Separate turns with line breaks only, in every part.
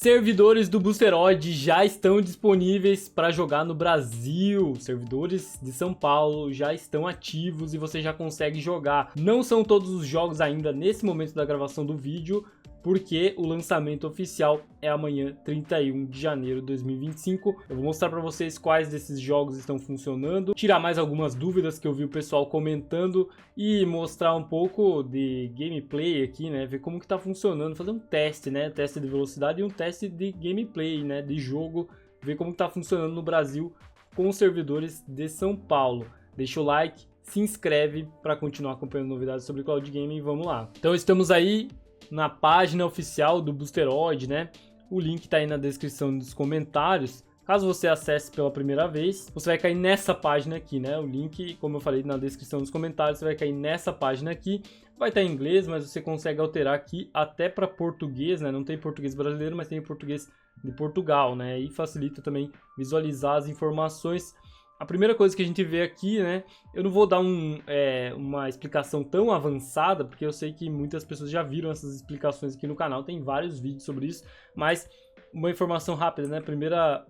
Servidores do Boosteroid já estão disponíveis para jogar no Brasil. Servidores de São Paulo já estão ativos e você já consegue jogar. Não são todos os jogos ainda nesse momento da gravação do vídeo, porque o lançamento oficial é amanhã, 31 de janeiro de 2025. Eu vou mostrar para vocês quais desses jogos estão funcionando, tirar mais algumas dúvidas que eu vi o pessoal comentando e mostrar um pouco de gameplay aqui, né? Ver como que tá funcionando, fazer um teste, né? Teste de velocidade e um teste de gameplay, né? De jogo, ver como que tá funcionando no Brasil com os servidores de São Paulo. Deixa o like, se inscreve para continuar acompanhando novidades sobre Cloud Gaming. Vamos lá. Então estamos aí na página oficial do Boosteroid, né? O link tá aí na descrição dos comentários. Caso você acesse pela primeira vez, você vai cair nessa página aqui, né? O link, como eu falei na descrição dos comentários, você vai cair nessa página aqui. Vai estar em inglês, mas você consegue alterar aqui até para português, né? Não tem português brasileiro, mas tem português de Portugal, né? E facilita também visualizar as informações. A primeira coisa que a gente vê aqui, né, eu não vou dar uma explicação tão avançada, porque eu sei que muitas pessoas já viram essas explicações aqui no canal, tem vários vídeos sobre isso, mas uma informação rápida, né, a primeira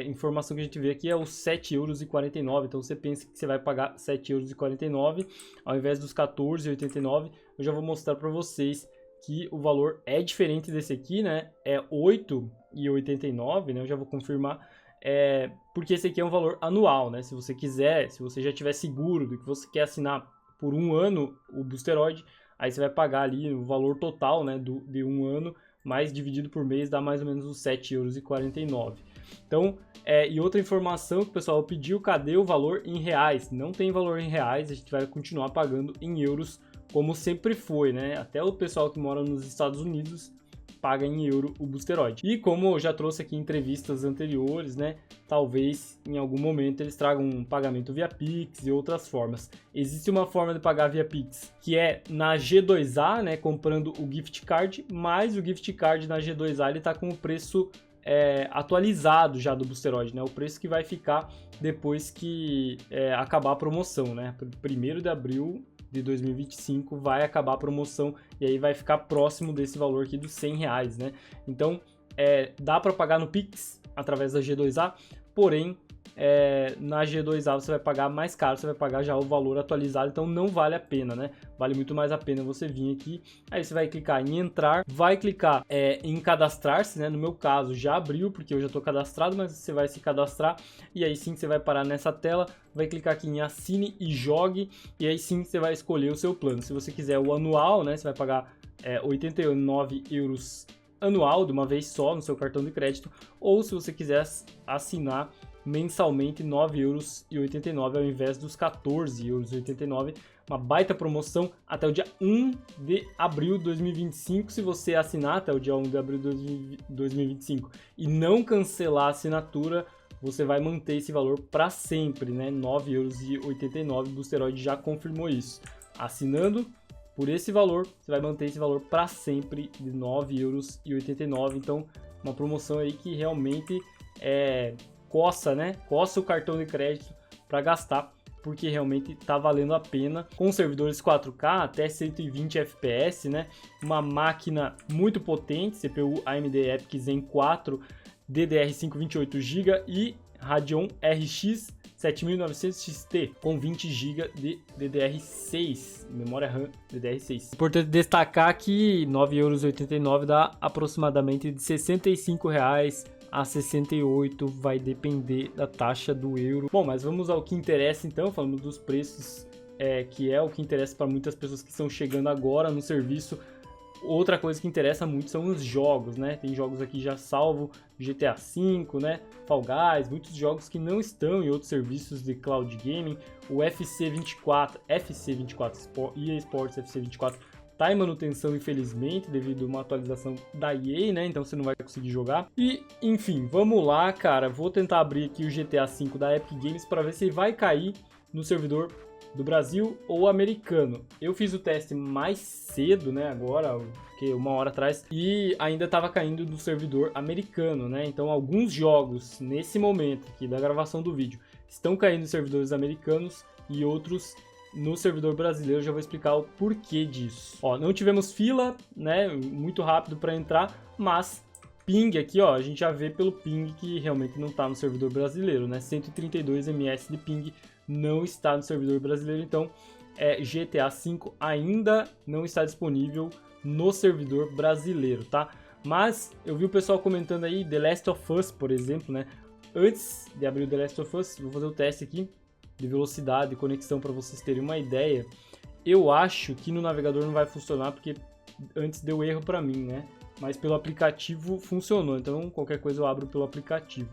informação que a gente vê aqui é os 7,49€, então você pensa que você vai pagar 7,49€ ao invés dos 14,89€, eu já vou mostrar para vocês que o valor é diferente desse aqui, né, é 8,89€, né, eu já vou confirmar. Porque esse aqui é um valor anual, né? Se você quiser, se você já tiver seguro do que você quer assinar por um ano o Boosteroid, aí você vai pagar ali o valor total, né, de um ano, mais dividido por mês dá mais ou menos os 7,49€. Então, e outra informação que o pessoal pediu, cadê o valor em reais? Não tem valor em reais, a gente vai continuar pagando em euros como sempre foi, né? Até o pessoal que mora nos Estados Unidos paga em euro o Boosteroid. E como eu já trouxe aqui em entrevistas anteriores, né, talvez em algum momento eles tragam um pagamento via Pix e outras formas. Existe uma forma de pagar via Pix, que é na G2A, né, comprando o gift card, mas o gift card na G2A ele está com o preço atualizado já do Boosteroid, né, o preço que vai ficar depois que acabar a promoção, né, 1º de abril de 2025 vai acabar a promoção e aí vai ficar próximo desse valor aqui dos R$100, né? Então, dá para pagar no Pix através da G2A, porém, na G2A você vai pagar mais caro, você vai pagar já o valor atualizado, então não vale a pena, né? Vale muito mais a pena você vir aqui, aí você vai clicar em entrar, vai clicar em cadastrar-se, né? No meu caso já abriu, porque eu já estou cadastrado, mas você vai se cadastrar e aí sim você vai parar nessa tela, vai clicar aqui em assine e jogue e aí sim você vai escolher o seu plano. Se você quiser o anual, né? Você vai pagar 89€ anual de uma vez só no seu cartão de crédito, ou se você quiser assinar mensalmente 9,89€ ao invés dos 14,89€, uma baita promoção até o dia 1 de abril de 2025. Se você assinar até o dia 1 de abril de 2025 e não cancelar a assinatura, você vai manter esse valor para sempre, né? 9,89€, o Boosteroid já confirmou isso. Assinando por esse valor, você vai manter esse valor para sempre de 9,89€. Então, uma promoção aí que realmente coça, né? Coça o cartão de crédito para gastar, porque realmente tá valendo a pena. Com servidores 4K até 120 FPS, né? Uma máquina muito potente, CPU AMD EPYC Zen 4, DDR5 28GB e Radeon RX 7900 XT com 20GB de DDR6, memória RAM DDR6. Importante destacar que 9,89€ dá aproximadamente de R$65 a 68, vai depender da taxa do euro. Bom, mas vamos ao que interessa então, falando dos preços, que é o que interessa para muitas pessoas que estão chegando agora no serviço. Outra coisa que interessa muito são os jogos, né? Tem jogos aqui já salvo, GTA V, né? Fall Guys, muitos jogos que não estão em outros serviços de cloud gaming. O FC24 EA Sports FC24 tá em manutenção, infelizmente, devido a uma atualização da EA, né? Então você não vai conseguir jogar. E, enfim, vamos lá, cara. Vou tentar abrir aqui o GTA V da Epic Games para ver se vai cair no servidor do Brasil ou americano. Eu fiz o teste mais cedo, né, agora, que 1 hora atrás, e ainda estava caindo do servidor americano, né? Então alguns jogos nesse momento aqui da gravação do vídeo estão caindo em servidores americanos e outros no servidor brasileiro. Já vou explicar o porquê disso. Ó, não tivemos fila, né, muito rápido para entrar, mas ping aqui, ó, a gente já vê pelo ping que realmente não está no servidor brasileiro, né? 132 ms de ping não está no servidor brasileiro, então GTA V ainda não está disponível no servidor brasileiro, tá? Mas eu vi o pessoal comentando aí The Last of Us, por exemplo, né? Antes de abrir o The Last of Us, vou fazer o teste aqui de velocidade e conexão para vocês terem uma ideia. Eu acho que no navegador não vai funcionar porque antes deu erro para mim, né? Mas pelo aplicativo funcionou, então qualquer coisa eu abro pelo aplicativo.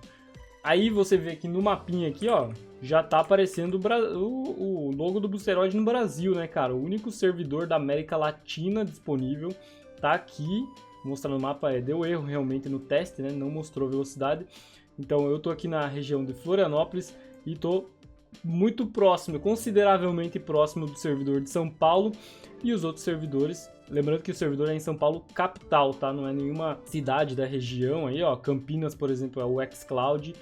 Aí você vê que no mapinha aqui, ó, já tá aparecendo o logo do Boosteroid no Brasil, né, cara? O único servidor da América Latina disponível tá aqui. Mostrando o mapa, deu erro realmente no teste, né? Não mostrou velocidade. Então eu tô aqui na região de Florianópolis e tô muito próximo, consideravelmente próximo do servidor de São Paulo e os outros servidores. Lembrando que o servidor é em São Paulo capital, tá? Não é nenhuma cidade da região aí, ó. Campinas, por exemplo, é o xCloud.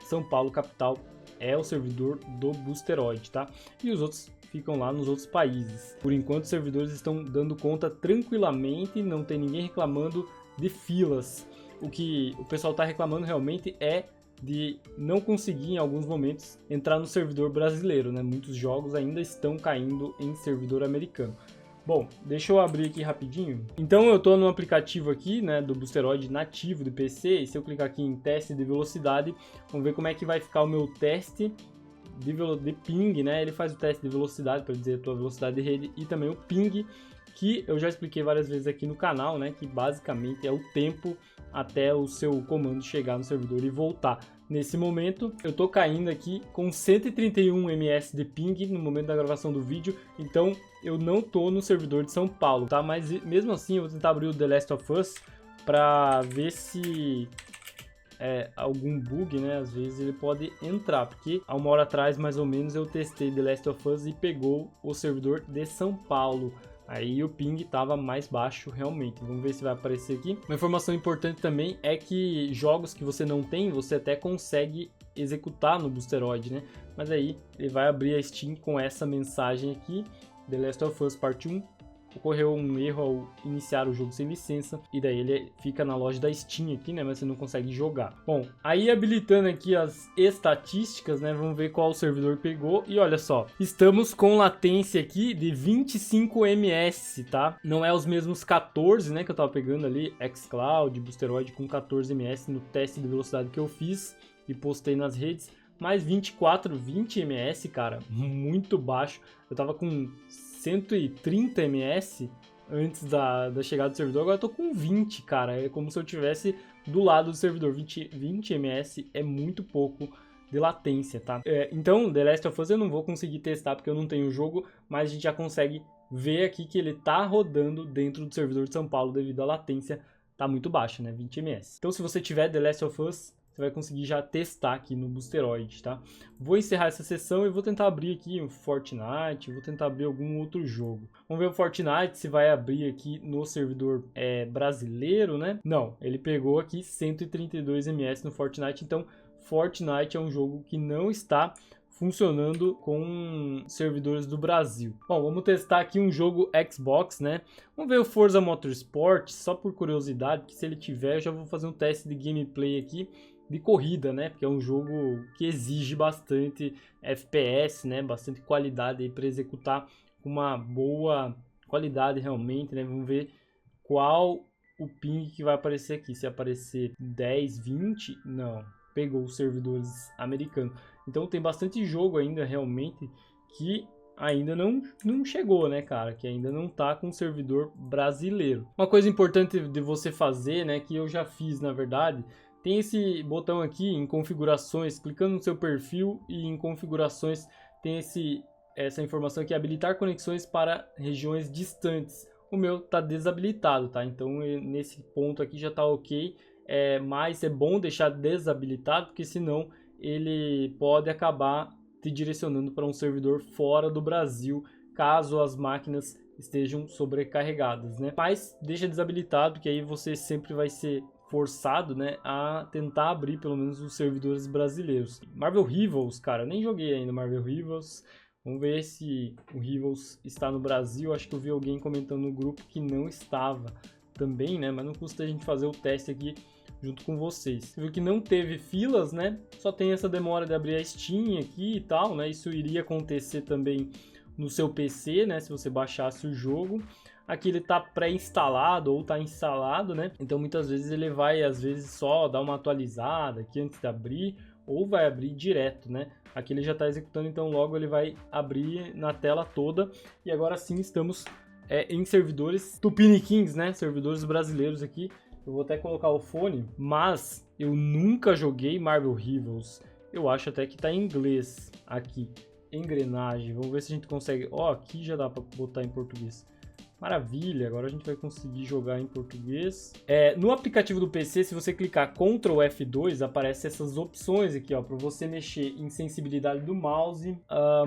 São Paulo capital é o servidor do Boosteroid, tá? E os outros ficam lá nos outros países. Por enquanto, os servidores estão dando conta tranquilamente, não tem ninguém reclamando de filas. O que o pessoal está reclamando realmente é de não conseguir em alguns momentos entrar no servidor brasileiro, né? Muitos jogos ainda estão caindo em servidor americano. Bom, deixa eu abrir aqui rapidinho. Então eu estou no aplicativo aqui, né, do Boosteroid nativo do PC, e se eu clicar aqui em teste de velocidade, vamos ver como é que vai ficar o meu teste de ping, né? Ele faz o teste de velocidade para dizer a tua velocidade de rede e também o ping, que eu já expliquei várias vezes aqui no canal, né? Que basicamente é o tempo até o seu comando chegar no servidor e voltar. Nesse momento, eu tô caindo aqui com 131 ms de ping no momento da gravação do vídeo, então eu não tô no servidor de São Paulo, tá? Mas mesmo assim, eu vou tentar abrir o The Last of Us para ver se algum bug, né? Às vezes ele pode entrar, porque há uma hora atrás, mais ou menos, eu testei The Last of Us e pegou o servidor de São Paulo. Aí o ping estava mais baixo realmente. Vamos ver se vai aparecer aqui. Uma informação importante também é que jogos que você não tem, você até consegue executar no Boosteroid, né? Mas aí ele vai abrir a Steam com essa mensagem aqui: The Last of Us Part 1. Ocorreu um erro ao iniciar o jogo sem licença, e daí ele fica na loja da Steam aqui, né, mas você não consegue jogar. Bom, aí habilitando aqui as estatísticas, né, vamos ver qual servidor pegou, e olha só, estamos com latência aqui de 25 ms, tá? Não é os mesmos 14, né, que eu tava pegando ali, xCloud, Boosteroid com 14 ms no teste de velocidade que eu fiz e postei nas redes, mas 24, 20 ms, cara, muito baixo. Eu tava com 130 ms antes da chegada do servidor, agora eu tô com 20, cara. É como se eu tivesse do lado do servidor. 20 ms é muito pouco de latência, tá? Então, The Last of Us eu não vou conseguir testar porque eu não tenho o jogo, mas a gente já consegue ver aqui que ele tá rodando dentro do servidor de São Paulo devido à latência tá muito baixa, né? 20 ms. Então, se você tiver The Last of Us, você vai conseguir já testar aqui no Boosteroid, tá? Vou encerrar essa sessão e vou tentar abrir aqui o Fortnite, vou tentar abrir algum outro jogo. Vamos ver o Fortnite se vai abrir aqui no servidor brasileiro, né? Não, ele pegou aqui 132 ms no Fortnite, então Fortnite é um jogo que não está funcionando com servidores do Brasil. Bom, vamos testar aqui um jogo Xbox, né? Vamos ver o Forza Motorsport, só por curiosidade, que se ele tiver eu já vou fazer um teste de gameplay aqui de corrida, né? Porque é um jogo que exige bastante FPS, né? Bastante qualidade aí para executar com uma boa qualidade realmente, né? Vamos ver qual o ping que vai aparecer aqui. Se aparecer 10, 20, não, pegou os servidores americanos. Então tem bastante jogo ainda realmente que ainda não chegou, né, cara? Que ainda não tá com servidor brasileiro. Uma coisa importante de você fazer, né, que eu já fiz na verdade, tem esse botão aqui em configurações, clicando no seu perfil e em configurações tem essa informação aqui, habilitar conexões para regiões distantes. O meu tá desabilitado, tá? Então nesse ponto aqui já tá ok, mas é bom deixar desabilitado, porque senão ele pode acabar te direcionando para um servidor fora do Brasil, caso as máquinas estejam sobrecarregadas, né? Mas deixa desabilitado, que aí você sempre vai ser forçado, né, a tentar abrir pelo menos os servidores brasileiros. Marvel Rivals, cara, nem joguei ainda Marvel Rivals. Vamos ver se o Rivals está no Brasil. Acho que eu vi alguém comentando no grupo que não estava também, né? Mas não custa a gente fazer o teste aqui junto com vocês. Você viu que não teve filas, né? Só tem essa demora de abrir a Steam aqui e tal, né? Isso iria acontecer também no seu PC, né? Se você baixasse o jogo. Aqui ele tá pré-instalado ou tá instalado, né? Então muitas vezes ele vai, às vezes, só dar uma atualizada aqui antes de abrir, ou vai abrir direto, né? Aqui ele já tá executando, então logo ele vai abrir na tela toda. E agora sim estamos em servidores tupiniquins, né? Servidores brasileiros aqui. Eu vou até colocar o fone, mas eu nunca joguei Marvel Rivals. Eu acho até que tá em inglês aqui. Engrenagem. Vamos ver se a gente consegue... Ó, aqui já dá pra botar em português. Maravilha, agora a gente vai conseguir jogar em português. No aplicativo do PC, se você clicar Ctrl F2, aparece essas opções aqui, ó, para você mexer em sensibilidade do mouse,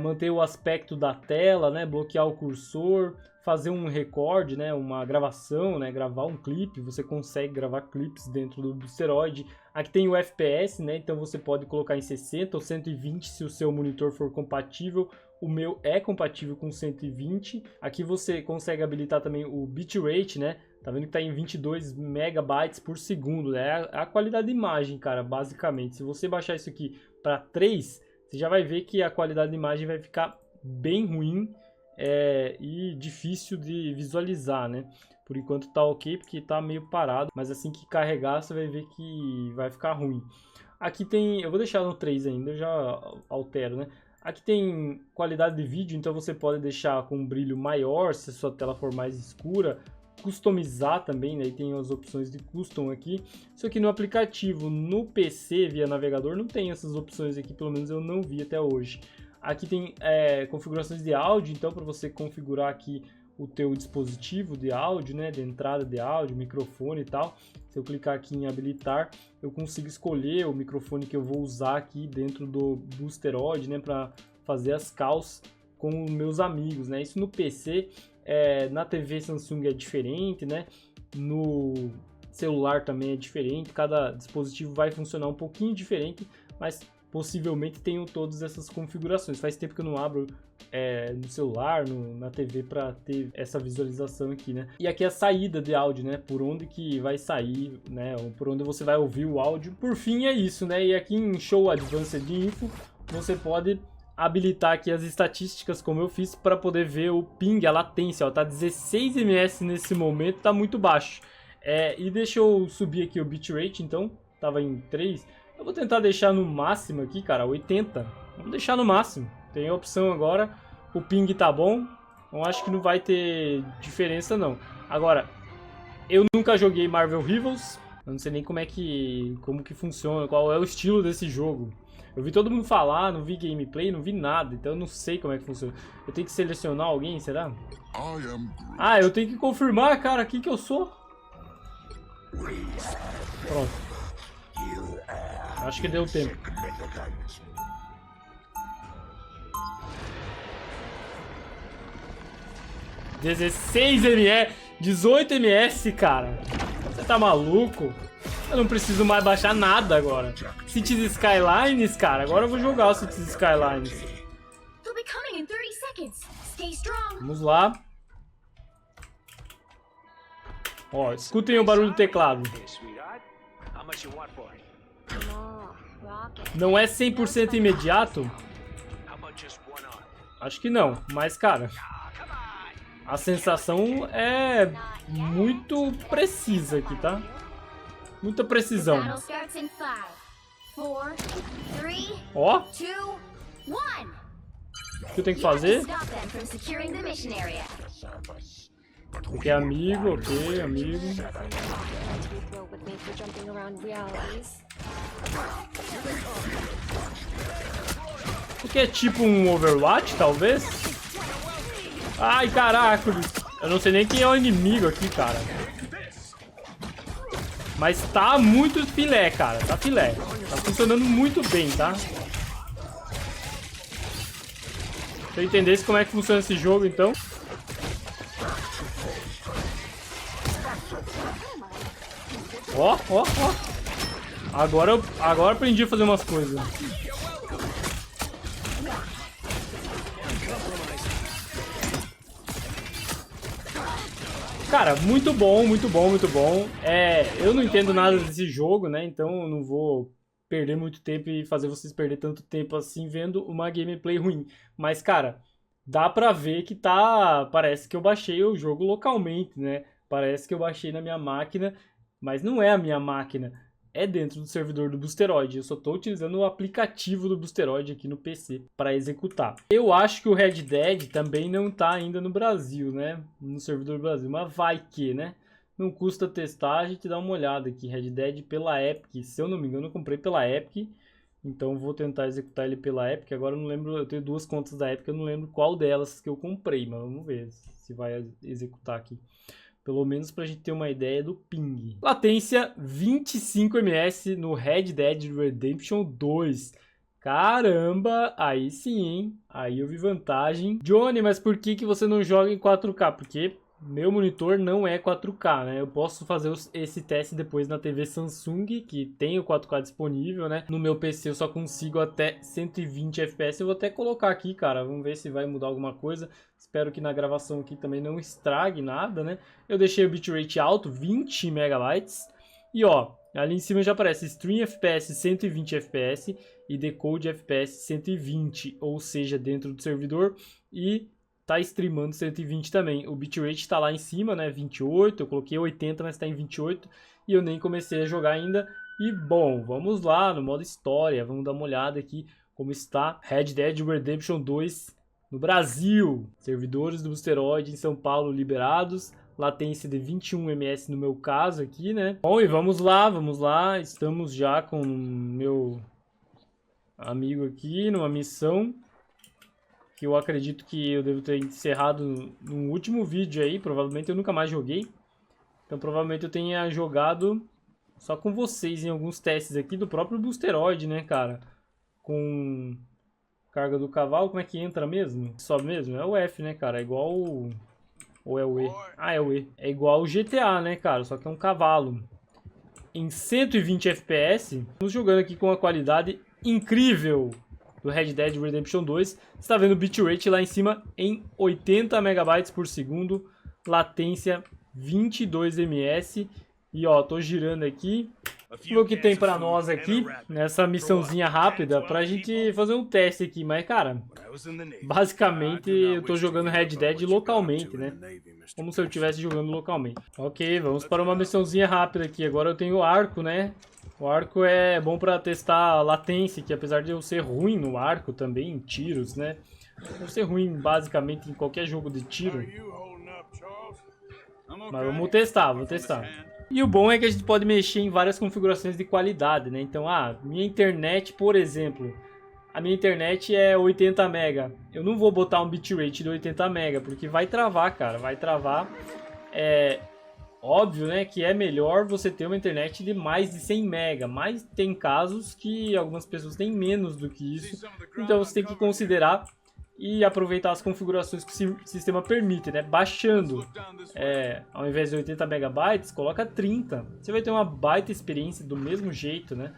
manter o aspecto da tela, né, bloquear o cursor, fazer um record, né, uma gravação, né, gravar um clipe. Você consegue gravar clipes dentro do Boosteroid. Aqui tem o FPS, né, então você pode colocar em 60 ou 120 se o seu monitor for compatível. O meu é compatível com 120. Aqui você consegue habilitar também o bitrate, né? Tá vendo que tá em 22 megabytes por segundo, né? É a qualidade de imagem, cara, basicamente. Se você baixar isso aqui para 3, você já vai ver que a qualidade de imagem vai ficar bem ruim e difícil de visualizar, né? Por enquanto tá ok, porque tá meio parado, mas assim que carregar você vai ver que vai ficar ruim. Aqui tem, eu vou deixar no 3 ainda, eu já altero, né? Aqui tem qualidade de vídeo, então você pode deixar com um brilho maior, se a sua tela for mais escura. Customizar também, né? E tem as opções de custom aqui. Isso aqui no aplicativo, no PC via navegador, não tem essas opções aqui, pelo menos eu não vi até hoje. Aqui tem configurações de áudio, então para você configurar aqui o teu dispositivo de áudio, né, de entrada de áudio, microfone e tal. Se eu clicar aqui em habilitar, eu consigo escolher o microfone que eu vou usar aqui dentro do Boosteroid, né, para fazer as calls com meus amigos, né. Isso no PC, na TV Samsung é diferente, né, no celular também é diferente, cada dispositivo vai funcionar um pouquinho diferente, mas possivelmente tenho todas essas configurações. Faz tempo que eu não abro no celular, na TV, para ter essa visualização aqui, né? E aqui é a saída de áudio, né? Por onde que vai sair, né? Ou por onde você vai ouvir o áudio. Por fim, é isso, né? E aqui em Show Advanced Info, você pode habilitar aqui as estatísticas, como eu fiz, para poder ver o ping, a latência. Ó, tá 16 ms nesse momento, tá muito baixo. E deixa eu subir aqui o bitrate, então. Tava em 3. Eu vou tentar deixar no máximo aqui, cara, 80. Vamos deixar no máximo. Tem a opção agora. O ping tá bom. Então acho que não vai ter diferença, não. Agora, eu nunca joguei Marvel Rivals. Eu não sei nem como que funciona, qual é o estilo desse jogo. Eu vi todo mundo falar, não vi gameplay, não vi nada. Então eu não sei como é que funciona. Eu tenho que selecionar alguém, será? Ah, eu tenho que confirmar, cara, quem que eu sou. Pronto. Acho que deu tempo. (16 ms) 18 ms, cara. Você tá maluco? Eu não preciso mais baixar nada agora. Cities Skylines, cara. Agora eu vou jogar o Cities Skylines. Vamos lá. Ó, escutem o barulho do teclado. Não é 100% imediato? Acho que não, mas cara, a sensação é muito precisa aqui, tá? Muita precisão. Ó. O que eu tenho que fazer? Porque é amigo, ok, amigo. Porque é tipo um Overwatch, talvez? Ai, caraca. Eu não sei nem quem é o inimigo aqui, cara. Mas tá muito filé, cara. Tá filé. Tá funcionando muito bem, tá? Se eu entendesse como é que funciona esse jogo, então. Ó, ó, ó. Agora aprendi a fazer umas coisas. Cara, muito bom, muito bom, muito bom. Eu não entendo nada desse jogo, né? Então eu não vou perder muito tempo e fazer vocês perder tanto tempo assim vendo uma gameplay ruim. Mas, cara, dá pra ver que tá... Parece que eu baixei o jogo localmente, né? Parece que eu baixei na minha máquina, mas não é a minha máquina. É dentro do servidor do Boosteroid. Eu só estou utilizando o aplicativo do Boosteroid aqui no PC para executar. Eu acho que o Red Dead também não está ainda no Brasil, né? No servidor do Brasil, mas vai que, né? Não custa testar, a gente dá uma olhada aqui. Red Dead pela Epic, se eu não me engano, eu comprei pela Epic. Então vou tentar executar ele pela Epic. Agora eu não lembro, eu tenho duas contas da Epic, eu não lembro qual delas que eu comprei, mas vamos ver se vai executar aqui. Pelo menos pra gente ter uma ideia do ping. Latência 25 ms no Red Dead Redemption 2. Caramba, aí sim, hein? Aí eu vi vantagem. Johnny, mas por que você não joga em 4K? Porque meu monitor não é 4K, né? Eu posso fazer esse teste depois na TV Samsung, que tem o 4K disponível, né? No meu PC eu só consigo até 120 FPS. Eu vou até colocar aqui, cara. Vamos ver se vai mudar alguma coisa. Espero que na gravação aqui também não estrague nada, né? Eu deixei o bitrate alto, 20 megabytes. E ó, ali em cima já aparece Stream FPS 120 FPS e Decode FPS 120, ou seja, dentro do servidor. E tá streamando 120 também. O bitrate tá lá em cima, né? 28, eu coloquei 80, mas tá em 28. E eu nem comecei a jogar ainda. E bom, vamos lá no modo história. Vamos dar uma olhada aqui como está Red Dead Redemption 2 no Brasil. Servidores do Boosteroid em São Paulo liberados. Latência de 21 ms no meu caso aqui, né? Bom, e vamos lá. Estamos já com o meu amigo aqui numa missão que eu acredito que eu devo ter encerrado no último vídeo aí. Provavelmente eu nunca mais joguei. Então provavelmente eu tenha jogado só com vocês em alguns testes aqui do próprio Boosteroid, né, cara? Com carga do cavalo, como é que entra mesmo? Sobe mesmo? É o F, né, cara? É igual o... Ou é o E? Ah, é o E. É igual o GTA, né, cara? Só que é um cavalo. Em 120 FPS, estamos jogando aqui com uma qualidade incrível do Red Dead Redemption 2. Você está vendo o bitrate lá em cima em 80 megabytes por segundo, latência 22 ms. E ó, tô girando aqui. Vamos ver o que tem pra nós aqui nessa missãozinha rápida pra gente fazer um teste aqui. Mas, cara, basicamente eu tô jogando Red Dead localmente, né? Como se eu estivesse jogando localmente. Ok, vamos para uma missãozinha rápida aqui. Agora eu tenho o arco, né? O arco é bom pra testar a latência, que apesar de eu ser ruim no arco também, em tiros, né? Eu ser ruim basicamente em qualquer jogo de tiro. Mas vamos testar, vou testar. E o bom é que a gente pode mexer em várias configurações de qualidade, né? Então, minha internet, por exemplo, a minha internet é 80 mega. Eu não vou botar um bitrate de 80 mega, porque vai travar, cara, vai travar. É óbvio, né, que é melhor você ter uma internet de mais de 100 mega, mas tem casos que algumas pessoas têm menos do que isso. Então você tem que considerar e aproveitar as configurações que o sistema permite, né? Baixando, ao invés de 80 megabytes, coloca 30. Você vai ter uma baita experiência do mesmo jeito, né?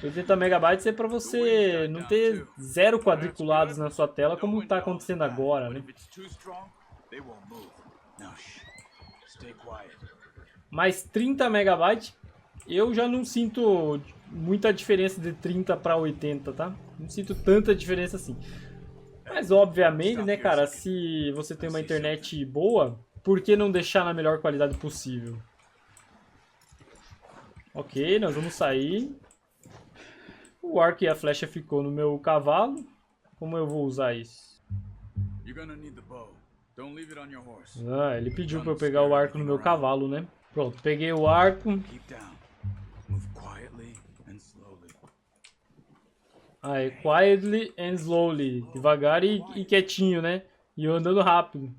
80 megabytes é para você não ter 0 quadriculados na sua tela, como está acontecendo agora, né? Mas 30 megabytes, eu já não sinto muita diferença de 30 para 80, tá? Não sinto tanta diferença assim. Mas obviamente, né, cara, se você tem uma internet boa, por que não deixar na melhor qualidade possível? Ok, nós vamos sair. O arco e a flecha ficou no meu cavalo. Como eu vou usar isso? Ele pediu para eu pegar o arco no meu cavalo, né? Pronto, peguei o arco. Aí, quietly and slowly. Devagar e quietinho, né? E eu andando rápido.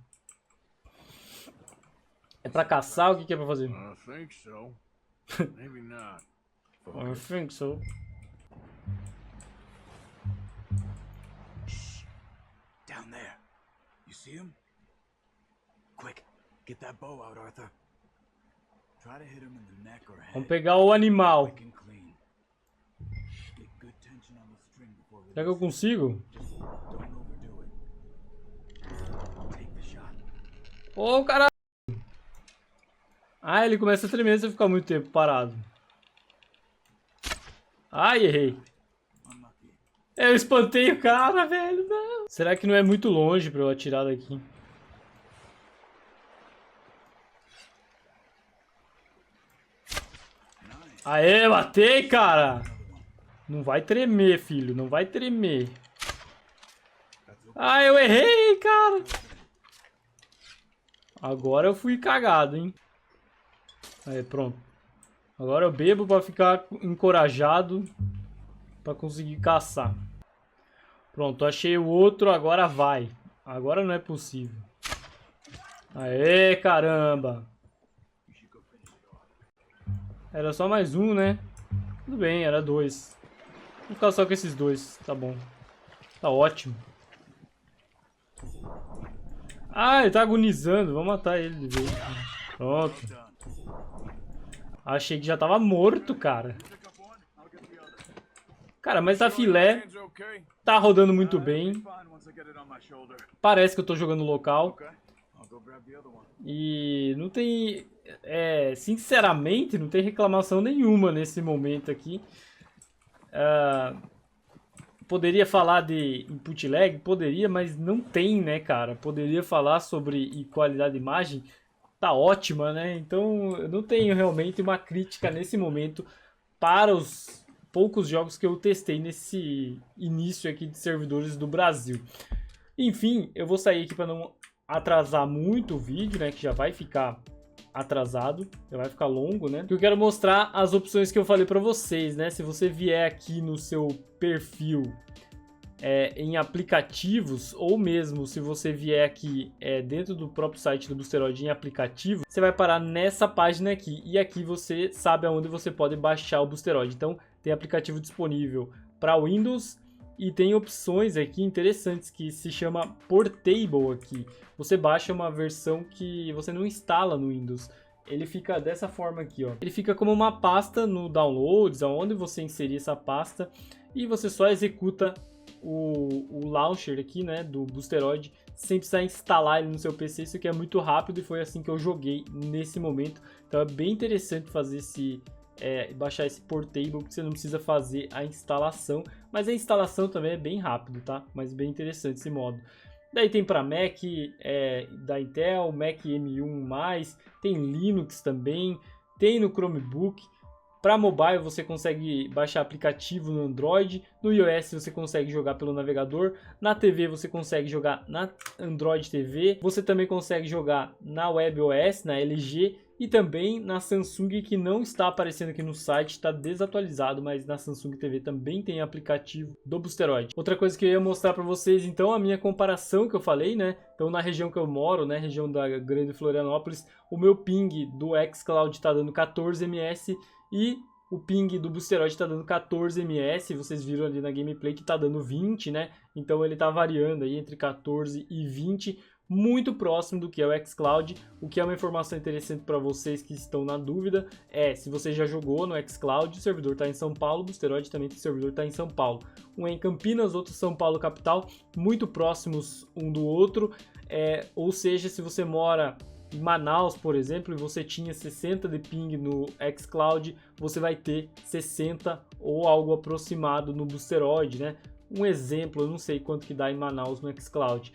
É pra caçar ou o que é pra fazer? I think so. Maybe not. I think so. Down there. You see him? Quick, get that bow out, Arthur. Try to hit him in the neck or head. Vamos pegar o animal. Será que eu consigo? Ô, caralho! Ah, ele começa a tremer se eu ficar muito tempo parado. Ai, errei. Eu espantei o cara, velho. Não. Será que não é muito longe pra eu atirar daqui? Aê, matei, cara. Não vai tremer, filho. Não vai tremer. Ah, eu errei, cara. Agora eu fui cagado, hein. Aí, pronto. Agora eu bebo pra ficar encorajado pra conseguir caçar. Pronto, achei o outro, agora vai. Agora não é possível. Aê, caramba. Era só mais um, né? Tudo bem, era 2. Vou ficar só com esses 2, tá bom. Tá ótimo. Ah, ele tá agonizando. Vamos matar ele de vez. Pronto. Achei que já tava morto, cara. Cara, mas a filé tá rodando muito bem. Parece que eu tô jogando local. E não tem... sinceramente, não tem reclamação nenhuma nesse momento aqui. Poderia falar de input lag? Poderia, mas não tem, né, cara? Poderia falar sobre qualidade de imagem? Tá ótima, né? Então eu não tenho realmente uma crítica nesse momento para os poucos jogos que eu testei nesse início aqui de servidores do Brasil. Enfim, eu vou sair aqui para não atrasar muito o vídeo, né? Que já vai ficar atrasado, já vai ficar longo, né? Eu quero mostrar as opções que eu falei para vocês, né? Se você vier aqui no seu perfil em aplicativos, ou mesmo se você vier aqui dentro do próprio site do Boosteroid em aplicativo, você vai parar nessa página aqui, e aqui você sabe aonde você pode baixar o Boosteroid. Então tem aplicativo disponível para Windows e tem opções aqui interessantes que se chama Portable aqui. Você baixa uma versão que você não instala no Windows. Ele fica dessa forma aqui, ó. Ele fica como uma pasta no Downloads, aonde você inserir essa pasta, e você só executa o launcher aqui, né, do Boosteroid, sem precisar instalar ele no seu PC. Isso aqui é muito rápido e foi assim que eu joguei nesse momento. Então é bem interessante fazer baixar esse Portable, porque você não precisa fazer a instalação, mas a instalação também é bem rápido, tá? Mas bem interessante esse modo. Daí tem para Mac da Intel, Mac M1+, tem Linux também, tem no Chromebook. Para mobile você consegue baixar aplicativo no Android, no iOS você consegue jogar pelo navegador, na TV você consegue jogar na Android TV, você também consegue jogar na WebOS, na LG e também na Samsung, que não está aparecendo aqui no site, está desatualizado, mas na Samsung TV também tem aplicativo do Boosteroid. Outra coisa que eu ia mostrar para vocês, então, a minha comparação que eu falei, né? Então, na região que eu moro, né, região da Grande Florianópolis, o meu ping do xCloud está dando 14 ms e o ping do Boosteroid está dando 14 ms. Vocês viram ali na gameplay que está dando 20, né? Então ele está variando aí entre 14 e 20, muito próximo do que é o xCloud. O que é uma informação interessante para vocês que estão na dúvida se você já jogou no xCloud, o servidor está em São Paulo, o Boosteroid também tem servidor está em São Paulo. Um é em Campinas, outro São Paulo capital, muito próximos um do outro. Ou seja, se você mora em Manaus, por exemplo, e você tinha 60 de ping no xCloud, você vai ter 60 ou algo aproximado no Boosteroid, né? Um exemplo, eu não sei quanto que dá em Manaus no xCloud.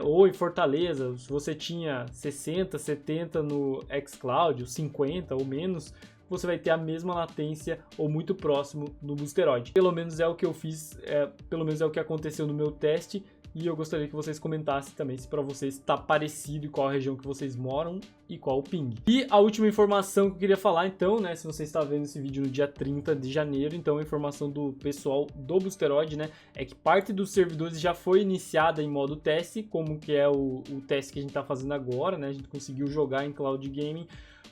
Ou em Fortaleza, se você tinha 60, 70 no xCloud, 50 ou menos, você vai ter a mesma latência ou muito próximo no Boosteroid. Pelo menos é o que eu fiz, pelo menos é o que aconteceu no meu teste. E eu gostaria que vocês comentassem também se para vocês está parecido e qual a região que vocês moram e qual o ping. E a última informação que eu queria falar, então, né, se você está vendo esse vídeo no dia 30 de janeiro, então a informação do pessoal do Boosteroid, né, é que parte dos servidores já foi iniciada em modo teste, como que é o teste que a gente está fazendo agora, né, a gente conseguiu jogar em Cloud Gaming,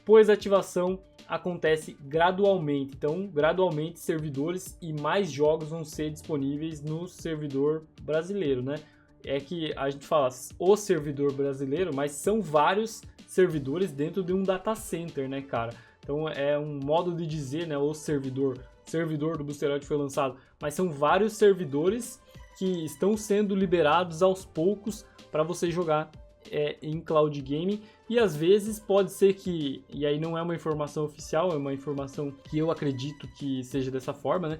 pois a ativação acontece gradualmente. Então, gradualmente, servidores e mais jogos vão ser disponíveis no servidor brasileiro, né? É que a gente fala o servidor brasileiro, mas são vários servidores dentro de um data center, né, cara? Então, é um modo de dizer, né, o servidor do Boosteroid foi lançado, mas são vários servidores que estão sendo liberados aos poucos para você jogar em cloud gaming, e às vezes pode ser que, e aí não é uma informação oficial, é uma informação que eu acredito que seja dessa forma, né?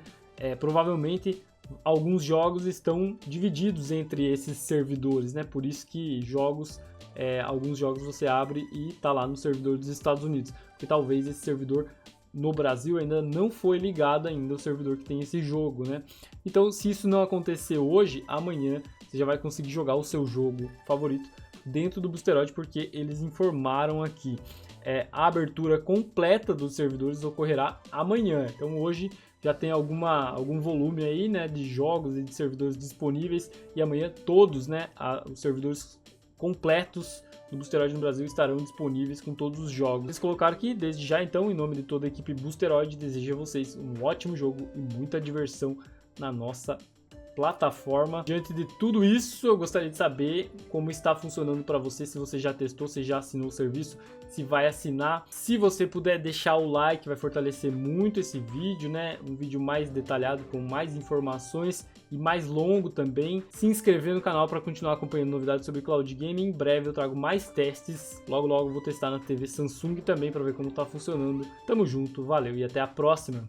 Provavelmente alguns jogos estão divididos entre esses servidores, né? Por isso que alguns jogos você abre e tá lá no servidor dos Estados Unidos, porque talvez esse servidor no Brasil ainda não foi ligado ainda ao servidor que tem esse jogo, né? Então, se isso não acontecer hoje, amanhã você já vai conseguir jogar o seu jogo favorito dentro do Boosteroid, porque eles informaram aqui. A abertura completa dos servidores ocorrerá amanhã. Então, hoje já tem algum volume aí, né, de jogos e de servidores disponíveis, e amanhã todos, né, os servidores completos do Boosteroid no Brasil estarão disponíveis com todos os jogos. Eles colocaram aqui, desde já então, em nome de toda a equipe Boosteroid, desejo a vocês um ótimo jogo e muita diversão na nossa plataforma. Diante de tudo isso, eu gostaria de saber como está funcionando para você, se você já testou, se já assinou o serviço, se vai assinar. Se você puder deixar o like, vai fortalecer muito esse vídeo, né? Um vídeo mais detalhado, com mais informações e mais longo também. Se inscrever no canal para continuar acompanhando novidades sobre Cloud Gaming. Em breve eu trago mais testes. Logo logo eu vou testar na TV Samsung também para ver como está funcionando. Tamo junto, valeu e até a próxima!